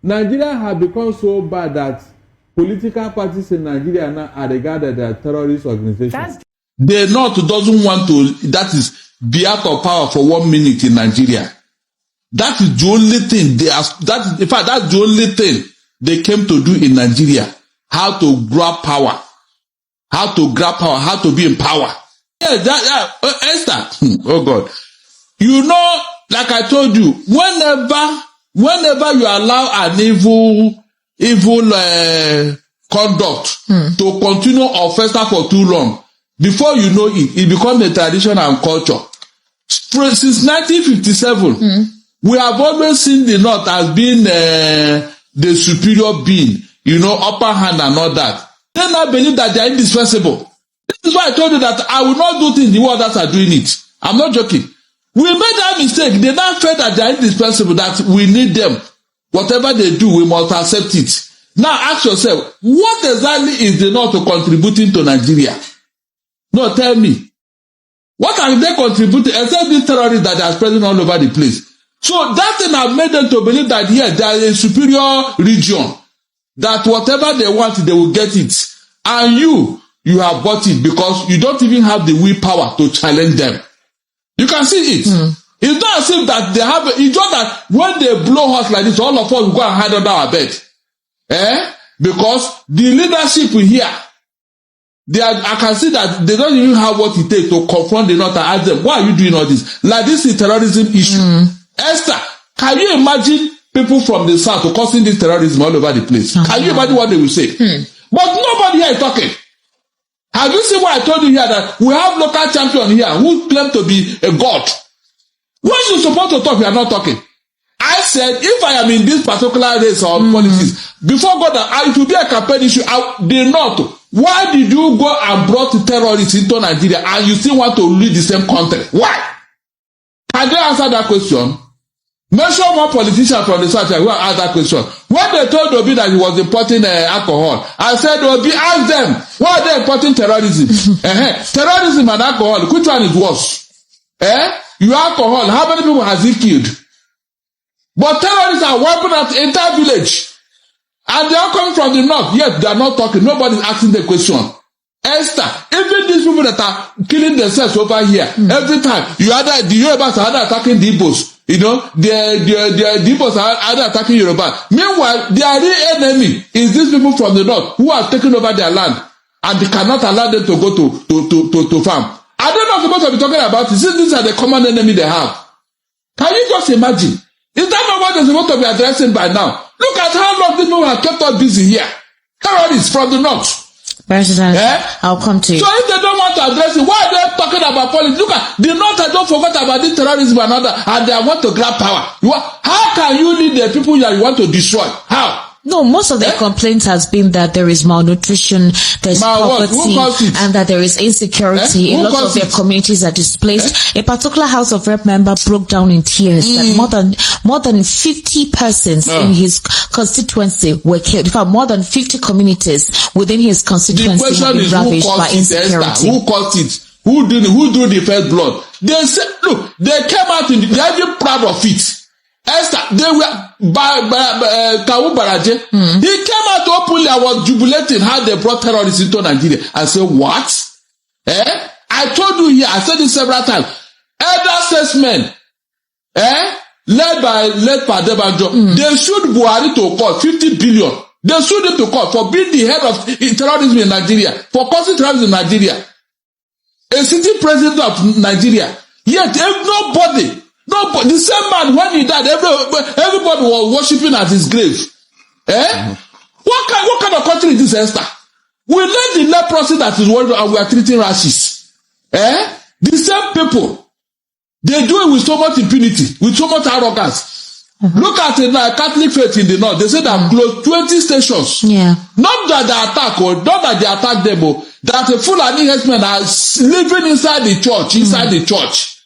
Nigeria has become so bad that political parties in Nigeria now are regarded as terrorist organizations. The North doesn't want to, that is, be out of power for 1 minute in Nigeria. That is the only thing in fact, that's the only thing they came to do in Nigeria. How to grab power. How to be in power. Yeah, Esther. Oh God. You know, like I told you, whenever you allow an evil conduct to continue or fester for too long, before you know it becomes a tradition and culture. Since 1957, we have always seen the North as being the superior being, upper hand and all that. They now believe that they are indispensable. This is why I told you that I will not do things the way others are doing it. I'm not joking. We made that mistake. They now felt that they are indispensable, that we need them. Whatever they do, we must accept it. Now ask yourself, what exactly is the North contributing to Nigeria? No, tell me. What are they contributing except these terrorists that are spreading all over the place? So that thing has made them to believe that here there is a superior region, that whatever they want, they will get it. And you have bought it because you don't even have the willpower to challenge them. You can see it. It's not as if that they have, it's just that when they blow us like this, all of us will go and hide under our bed. Because the leadership here, I can see that they don't even have what it takes to confront the North and ask them, why are you doing all this? Like this is terrorism issue. Esther, can you imagine people from the South causing this terrorism all over the place? Can you imagine what they will say? But nobody here is talking. Have you seen what I told you here, that we have local champion here who claim to be a god? When you're supposed to talk, you are not talking. I said, if I am in this particular race or politics, before God, it will be a campaign issue. The North, why did you go and brought terrorists into Nigeria and you still want to lead the same country? Why? Can they answer that question? Mention one politician from the South who asked that question. When they told Obi that he was importing alcohol, I said, Obi, ask them, why are they importing terrorism? Terrorism and alcohol, which one is worse? Your alcohol, how many people has he killed? But terrorists are wiping out the entire village. And they are coming from the North. Yet they are not talking. Nobody is asking the question. Esther, even these people that are killing themselves over here, every time, the Yorubas are either attacking the Igbos. The Igbos are either attacking Yoruba. Meanwhile, their real enemy is these people from the North who are taking over their land. And they cannot allow them to go to farm. Are they not supposed to be talking about it? Since these are the common enemy they have. Can you just imagine? Is that not what they're supposed to be addressing by now? Look at how long these people have kept us busy here. Terrorists from the North. President, I'll come to you. So if they don't want to address it, why are they talking about politics? Look at the North, I don't forget about this terrorism and other, and they want to grab power. How can you lead the people that you want to destroy? How? No, most of their complaints has been that there is malnutrition, there's poverty, and that there is insecurity. A lot of their communities are displaced. A particular House of Rep member broke down in tears that more than 50 persons in his constituency were killed. In fact, more than 50 communities within his constituency have been ravaged by insecurity. Who caused it? Who drew the first blood? They said, look, they came out they are even proud of it. Esther, they were Kawu Baraje. He came out openly and was jubilating how they brought terrorists into Nigeria. I said, what? I told you here, I said it several times. Elder statesmen, led by Padebanjo, they sued Buhari to court 50 billion. They sued him to court for being the head of terrorism in Nigeria, for causing terrorism in Nigeria. A sitting president of Nigeria. Yet, nobody, the same man, when he died, everybody was worshipping at his grave. What kind of country is this, Esther? We let the leprosy that is world and we are treating rashes. The same people, they do it with so much impunity, with so much arrogance. Look at it now, Catholic faith in the North. They say they have closed 20 stations. Yeah. Not that they attack them, that the Fulani herdsmen are living inside the church,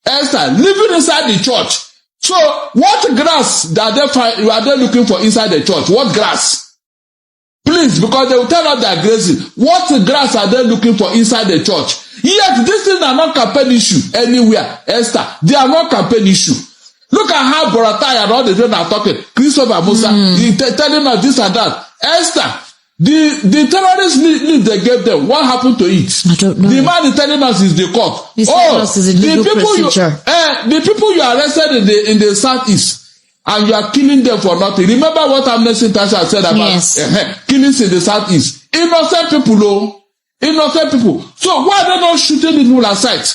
Esther, living inside the church. So, what grass are they looking for inside the church? What grass? Please, because they will tell us they are grazing. What grass are they looking for inside the church? Yet, these things are not campaign issue anywhere, Esther. They are not campaign issue. Look at how Boratai and all the people are talking. Christopher Musa, telling us this and that. Esther, the terrorist lead they gave them, what happened to it? I don't know. The man is telling us is the court. He's telling us is a legal procedure. The people you arrested in the southeast, and you are killing them for nothing. Remember what Amnesty International said about killings in the southeast? Innocent people, oh. Innocent people. So why are they not shooting the people aside?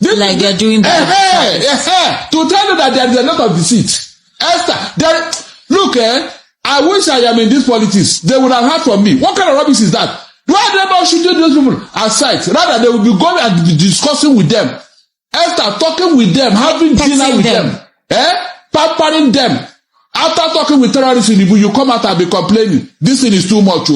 Like they're doing that. To tell you that there is a lot of deceit. Esther, look, I wish I am in this politics. They would have heard from me. What kind of rubbish is that? Why are they not shooting those people aside? Rather, they will be going and be discussing with them. Esther, talking with them, having dinner with them. Pampering them. After talking with terrorists in Ibu, you come out and be complaining. This thing is too much.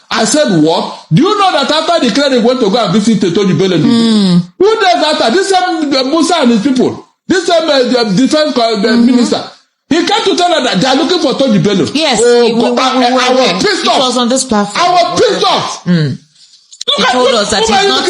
I said, what? Do you know that after the credit went to go and visit Tony Bello? Who does that? This same Musa and his people. This same defense minister. He came to tell her that they are looking for Tony Bello. Yes. I was pissed off. It was on this platform. I was pissed off. He told us that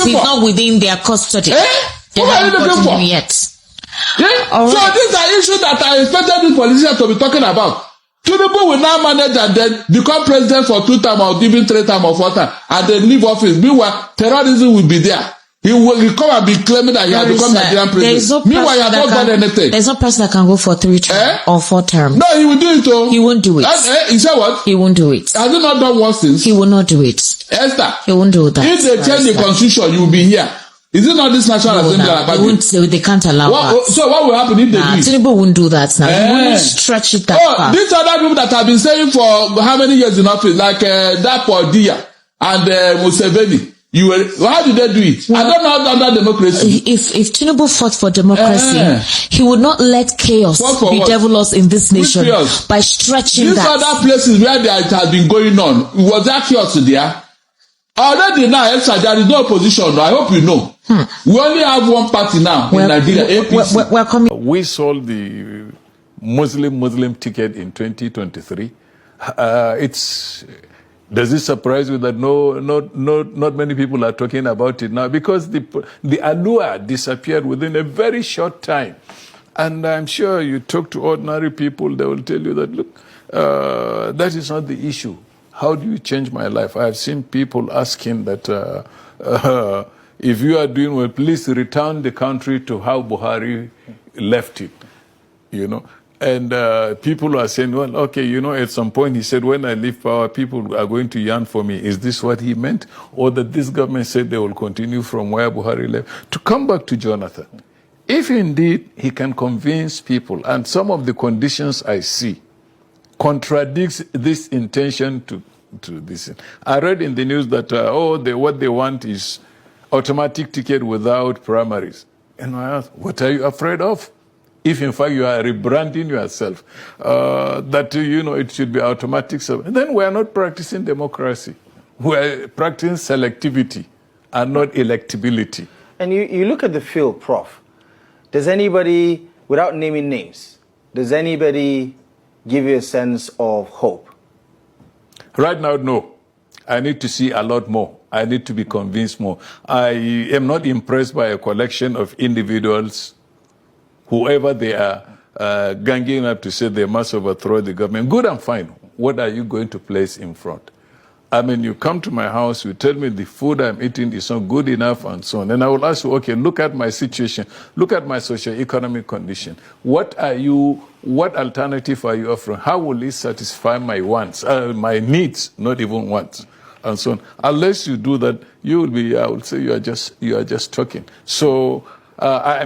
he's not within their custody. They haven't gotten him yet. So these are issues that I expected these politicians to be talking about. Tinubu will now manage and then become president for 2 terms or even 3 terms or 4 terms and then leave office. Meanwhile, terrorism will be there. He will come and be claiming that he has become Nigerian president. Meanwhile, he has not done anything. There's no person that can go for 3 terms or 4 terms. No, he will do it though. He won't do it. He said what? He won't do it. Has he not done worse things? He will not do it. Esther, he won't do that. If they change the constitution, you will be here. Is it not this National Assembly? They can't allow that. So what will happen if they do it? Tinubu won't do that now. He won't stretch it that far. These other people that have been saying for how many years in office, like Dapo Dia and Museveni, how did they do it? Well, I don't know under democracy. If Tinubu fought for democracy, he would not let chaos bedevil us in this nation by stretching these that. These other places where it has been going on, was there chaos there? Already now, there is no opposition. I hope you know. We only have one party now in Nigeria, APC. We sold the Muslim ticket in 2023. Does it surprise you that not many people are talking about it now? Because the allure disappeared within a very short time. And I'm sure you talk to ordinary people, they will tell you that, look, that is not the issue. How do you change my life? I have seen people asking that if you are doing well, please return the country to how Buhari left it, you know. And people are saying, well, okay, at some point he said, when I leave power, people are going to yearn for me. Is this what he meant? Or that this government said they will continue from where Buhari left? To come back to Jonathan, if indeed he can convince people, and some of the conditions I see contradicts this intention to this. I read in the news that, what they want is automatic ticket without primaries. And I asked, what are you afraid of? If in fact you are rebranding yourself, that, it should be automatic. Then we are not practicing democracy. We are practicing selectivity and not electability. And you look at the field, Prof. Does anybody, without naming names, does anybody give you a sense of hope? Right now, no. I need to see a lot more. I need to be convinced more. I am not impressed by a collection of individuals, whoever they are, ganging up to say they must overthrow the government. Good and fine. What are you going to place in front? I mean, you come to my house, you tell me the food I'm eating is not good enough and so on. And I will ask you, okay, look at my situation. Look at my socio-economic condition. What alternative are you offering? How will it satisfy my wants, my needs, not even wants, and so on? Unless you do that, you will be, I would say you are just talking. So I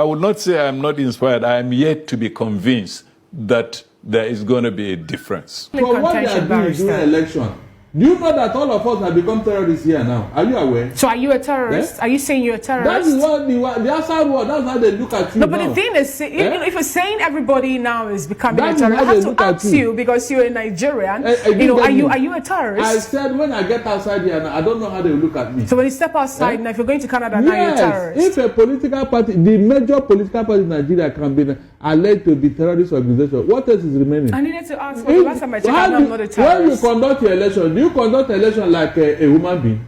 will not say I'm not inspired. I am yet to be convinced that there is going to be a difference. For what they are doing during election, do you know that all of us have become terrorists here now? Are you aware? So are you a terrorist? Are you saying you're a terrorist? That is what the outside world, that's how they look at you. No, but the thing is, if you're saying everybody now is becoming a terrorist, I have to ask you, because you're a Nigerian, are you a terrorist? I said when I get outside here now, I don't know how they look at me. So when you step outside now, if you're going to Canada now, you're a terrorist. If a political party, the major political party in Nigeria can be alleged to be terrorist organization, what else is remaining? I needed to ask, the last time I checked, I'm not a terrorist. When you conduct your election, do you conduct election like a human being?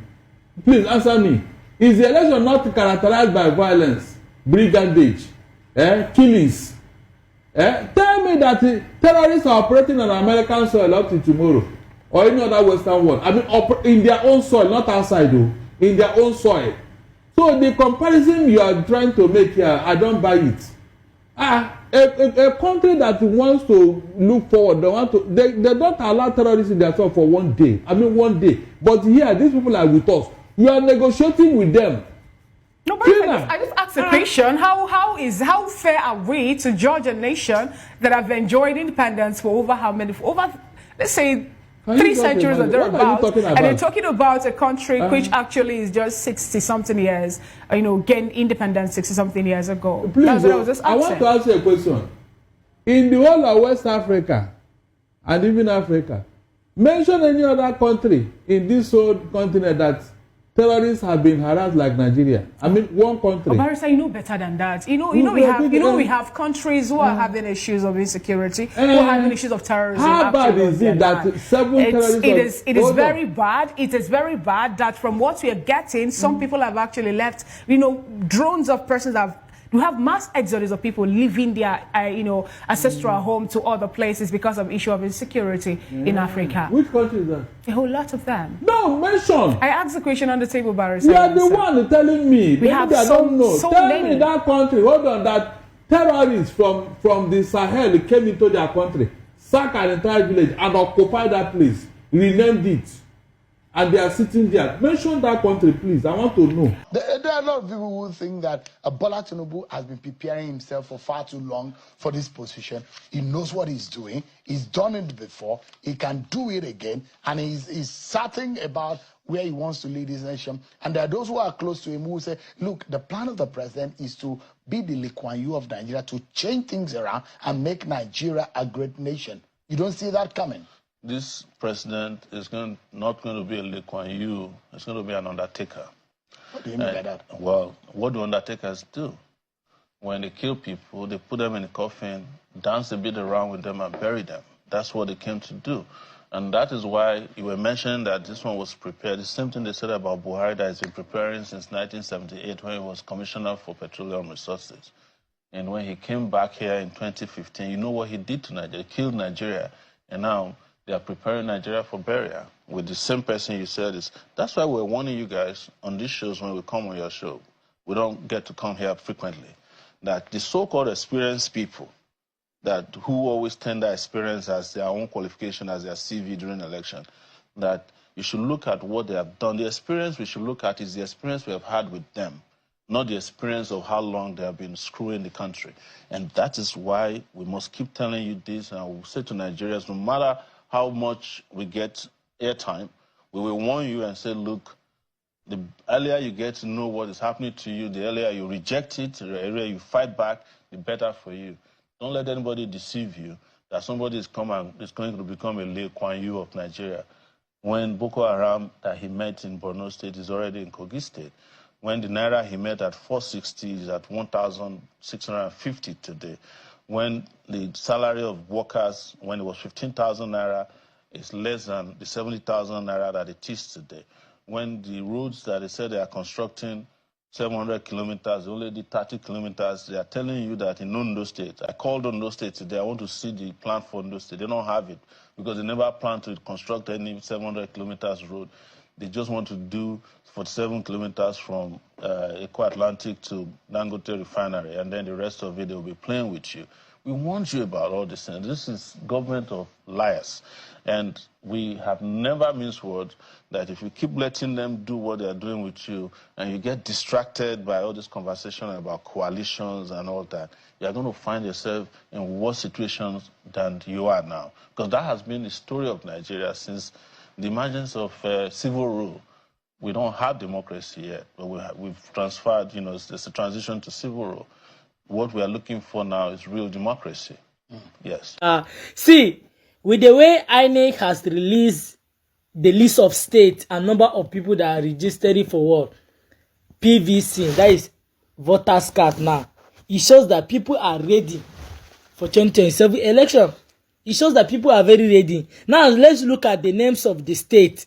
Please answer me. Is the election not characterized by violence, brigandage, killings? Tell me that terrorists are operating on American soil up to tomorrow or any other Western world. I mean, in their own soil, not outside, though. In their own soil. So the comparison you are trying to make here, I don't buy it. A country that wants to look forward, they don't allow terrorists in their soil for 1 day. I mean, 1 day. But here, these people are with us. You are negotiating with them. No, but I just asked a question. How fair are we to judge a nation that have enjoyed independence for over let's say 3 centuries or thereabouts, and they're talking about a country which actually is just 60-something years, gained independence 60-something years ago. Please, that's what I was just asking. I want to ask you a question. In the whole of West Africa and even Africa, mention any other country in this whole continent that terrorists have been harassed like Nigeria. I mean, one country. Barrister, you know better than that. We have countries who are having issues of insecurity, who are having issues of terrorism. How bad is it that 7 terrorists? It is very bad. It is very bad that from what we are getting, some people have actually left. Drones of persons have. We have mass exodus of people leaving their, ancestral home to other places because of issue of insecurity in Africa. Which country is that? A whole lot of them. No, mention. I asked the question on the table, Barrister. You are the one telling me. We have don't know. Tell me that country. Hold on, that terrorists from the Sahel came into their country, sacked an entire village, and occupied that place, renamed it. And they are sitting there. Mention that country, please. I want to know. There are a lot of people who think that Bola Tinubu has been preparing himself for far too long for this position. He knows what he's doing. He's done it before. He can do it again. And he's certain about where he wants to lead his nation. And there are those who are close to him who say, look, the plan of the president is to be the Lee Kuan Yew of Nigeria, to change things around and make Nigeria a great nation. You don't see that coming? This president is not going to be a Lee Kuan Yew. It's going to be an Undertaker. What do you mean by that? Well, what do Undertakers do? When they kill people, they put them in a coffin, dance a bit around with them, and bury them. That's what they came to do. And that is why you were mentioning that this one was prepared. The same thing they said about Buhari that he's been preparing since 1978 when he was Commissioner for Petroleum Resources. And when he came back here in 2015, you know what he did to Nigeria? He killed Nigeria. And now they are preparing Nigeria for burial with the same person you said is. That's why we're warning you guys on these shows when we come on your show. We don't get to come here frequently. That the so-called experienced people who always tender experience as their own qualification, as their CV during election, that you should look at what they have done. The experience we should look at is the experience we have had with them, not the experience of how long they have been screwing the country. And that is why we must keep telling you this, and we'll say to Nigerians, no matter how much we get airtime, we will warn you and say, look, the earlier you get to know what is happening to you, the earlier you reject it, the earlier you fight back, the better for you. Don't let anybody deceive you that somebody is going to become a Lee Kuan Yew of Nigeria. When Boko Haram that he met in Borno State is already in Kogi State. When the Naira he met at 460 is at 1,650 today. When the salary of workers, when it was 15,000 Naira, is less than the 70,000 Naira that it is today. When the roads that they said they are constructing 700 kilometers, they only did 30 kilometers, they are telling you that in Ondo State, I called Ondo State today, I want to see the plan for Ondo State. They don't have it because they never plan to construct any 700 kilometers road. They just want to do 47 kilometers from Eco Atlantic to Dangote Refinery, and then the rest of it, they'll be playing with you. We warned you about all this, and this is government of liars. And we have never minced words that if you keep letting them do what they're doing with you, and you get distracted by all this conversation about coalitions and all that, you're going to find yourself in worse situations than you are now. Because that has been the story of Nigeria since the emergence of civil rule. We don't have democracy yet, but we've transferred, it's a transition to civil rule. What we are looking for now is real democracy. Yes. See, with the way INEC has released the list of states and number of people that are registered for what? PVC, that is voters card now. It shows that people are ready for 2027 election. It shows that people are very ready. Now let's look at the names of the state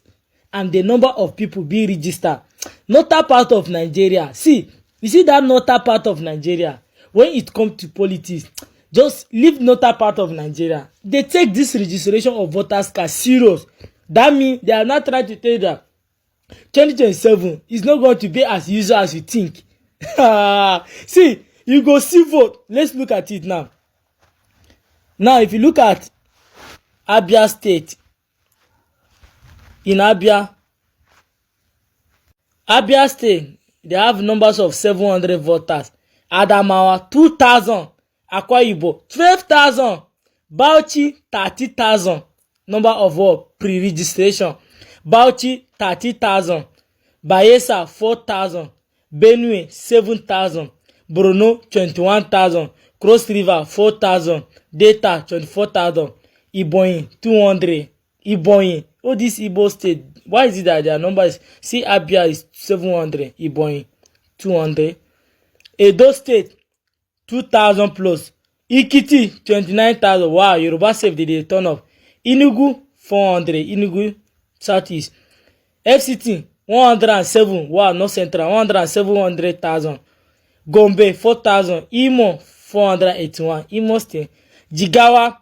and the number of people being registered. Northern part of Nigeria. See, you see that northern part of Nigeria, when it comes to politics, just leave northern part of Nigeria. They take this registration of voters card serious. That means they are not trying to tell you that 2027 is not going to be as usual as you think. See, you go see vote. Let's look at it now. Now, if you look at Abia State, in Abia State, they have numbers of 700 voters. Adamawa 2,000, Akwa Ibom 12,000, Bauchi 30,000. Number of what? Pre-registration. Bauchi 30,000, Bayelsa 4,000, Benue 7,000, Borno 21,000, Cross River 4,000, Delta 24,000, Ebonyi 200. Ebonyi, oh, this Igbo state, why is it that their number is, see, Abia is 700, Ebonyi 200, Edo State 2,000 plus, Ikiti 29,000. Wow, Yoruba State they turn up. Enugu 400, Enugu Southeast, FCT 107. Wow, North Central 107,000. Gombe 4,000. Imo 481. Imo State. Jigawa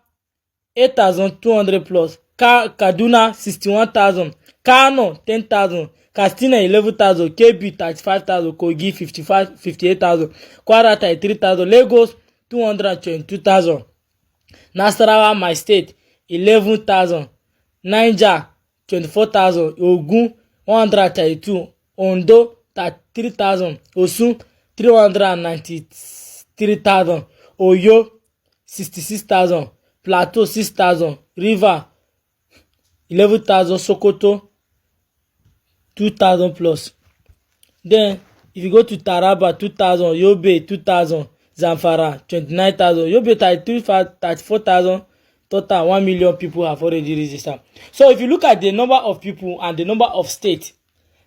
8,200 plus. Kaduna 61,000. Kano 10,000. Katsina 11,000. KB 35,000. Kogi 58,000. Kwara 33,000. Lagos 222,000. Nasarawa, my state, 11,000. Niger 24,000. Ogun 132. Ondo 33,000. Osun 393,000. Oyo 66,000. Plateau 6,000. River 11,000. Sokoto 2,000 plus. Then if you go to Taraba 2,000. Yobe 2,000. Zamfara 29,000. Yobe 34,000. Total 1 million people have already registered. So if you look at the number of people and the number of states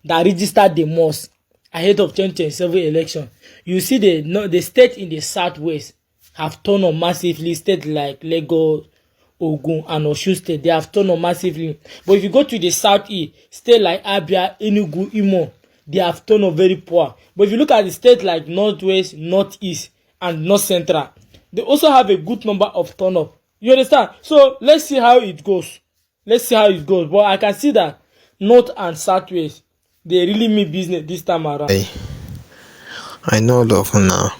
that registered the most ahead of 2027 election, you see the state in the southwest have turned on massively. States like Lagos, Ogun, and Osun State, they have turned on massively. But if you go to the southeast, state like Abia, Enugu, Imo, they have turned on very poor. But if you look at the states like northwest, northeast, and north central, they also have a good number of turn up. You understand? So let's see how it goes. But I can see that north and southwest, they really mean business this time around. I know all of now.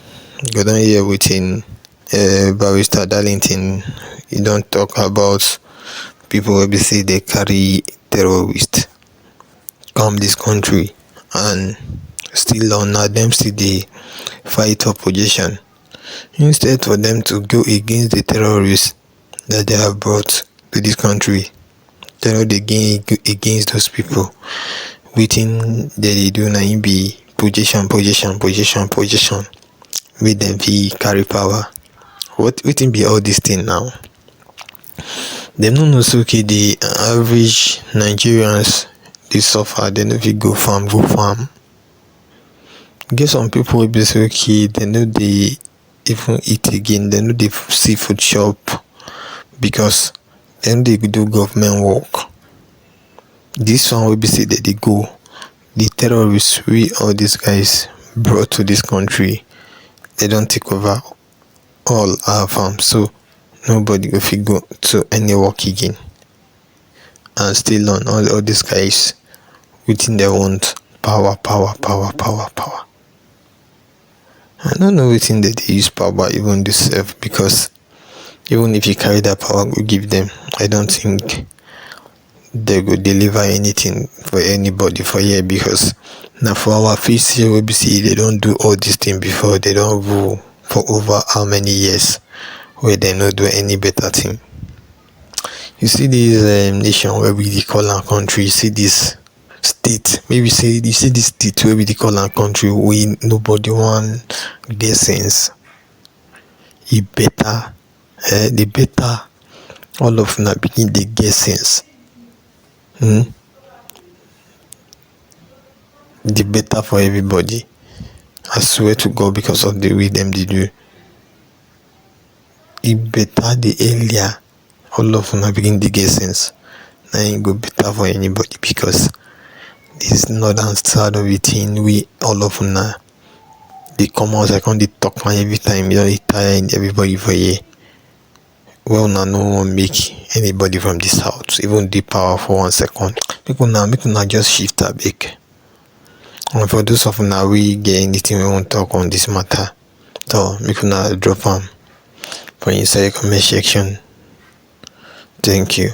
You don't hear within Barrister Darlington. You don't talk about people who be say they carry terrorists come this country and still on them still they fight opposition. Instead for them to go against the terrorists that they have brought to this country, they know they gain against those people. Within they do na be position. With them be carry power. What within be all this thing now? Them no know so okay the average Nigerians they suffer. They know if you go farm. Get some people will be so okay. They know they even eat again. They know they seafood shop because then they do government work. This one will be say that they go. The terrorists we all these guys brought to this country, they don't take over all our farms, so nobody will go to any work again. And still on all these guys within their want power. I don't know within that they use power even themselves, because even if you carry that power we give them, I don't think they go deliver anything for anybody for here, because now for our face here we see they don't do all this thing before. They don't rule for over how many years where they not do any better thing. You see this nation where we call our country, you see this state, maybe say you see this state where we call our country, we nobody want their sense. It better, the better all of them begin they get sense. The better for everybody. I swear to God, because of the way them they do. It better the earlier all of them begin to get sense. Now ain't go better for anybody, because this northern side of it in we all of them they come out like on the talk man every time, you know, they tire everybody for here. well now no one make anybody from the south even the power for 1 second. Make una just shift a bit. And for those of now we get anything we want to talk on this matter, so make una drop them for inside the comment section. Thank you.